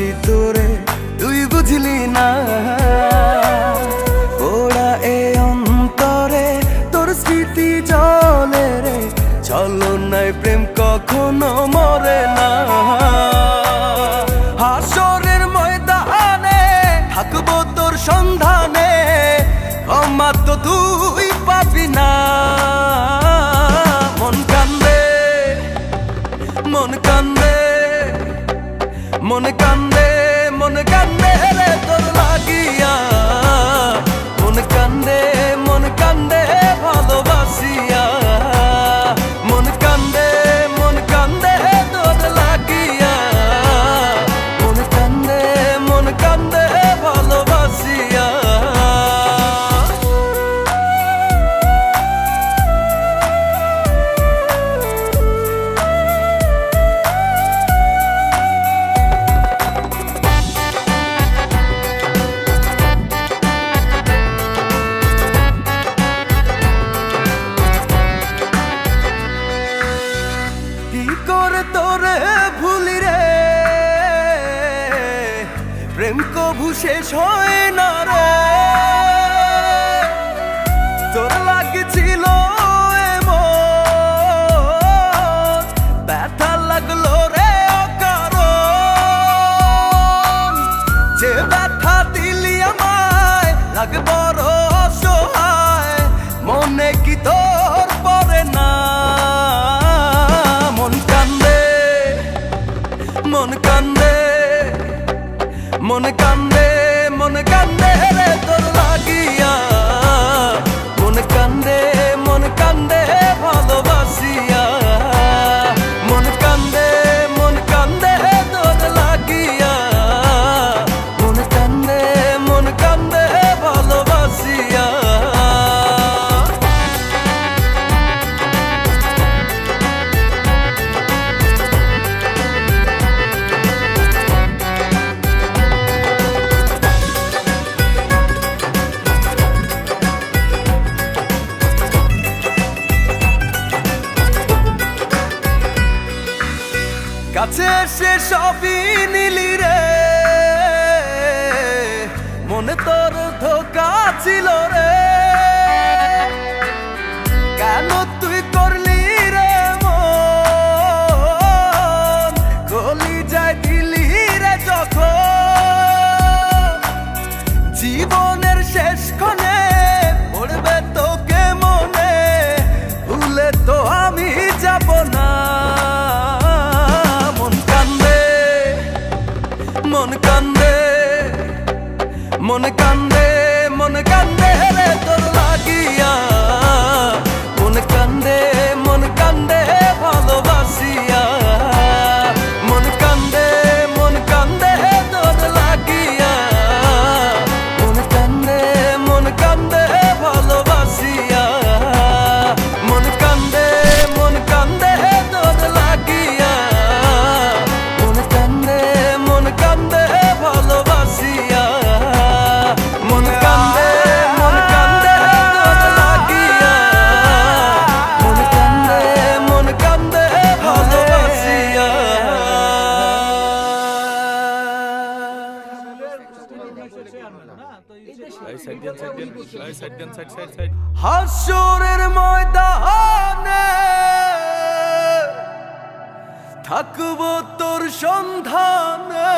ভালোবাসি তোরে তুই বুঝলি না, ওরা এ অন্তরে তোর স্মৃতি জলে রে, ছলনায় প্রেম কখনো মরে না। হাসরের ময়দানে থাকবো তোর সন্ধানে, ক্ষমা তো তুই পাবি না। মন কান্দে মন কান্দে মন কান্দে মন কান্দে রে তোর লাগিয়া, মন কান্দে ভালোবাসিয়া, মন কান্দে তোর লাগিয়া, মন কান্দে ভালোবাসিয়া। কি করে তোরে ভুলি রে, প্রেম কভু শেষ হয় না রে, তোর লাগছিল এমন ব্যথা লাগলো রে অকারণ, যে ব্যথা দিলি আমায় লাগে বড় অসহায়, মনে কি তোর পড়ে না। মন কান্দে মন কান্দে রে তোর লাগিয়া, মন কান্দে ভালোবাসিয়া, মন কান্দে তোর লাগিয়া, মন কান্দে ভালোবাসিয়া। কাছে এসে সবই নিলি রে, মনে তোর ধোঁকা ছিল রে, কেন তুই করলি রে মন, গলি যায় দিলি রে যখন, জীবনের শেষ ক্ষণে পড়বে তোকে মনে, ভুলে তো আমি যাব না। মন কান্দে রে তোর লাগিয়া, মন কান্দে ভালোবাসিয়া, মন কান্দে তোর লাগিয়া, মন কান্দে ভালোবাসিয়া, মন কান্দে তোর লাগিয়া, মন কান্দে ভালোবাসিয়া, মন কান্দে তোর লাগিয়া, মন কান্দে ভালোবাসিয়া। হাসরের ময়দানে থাকবো তোর সন্ধানে,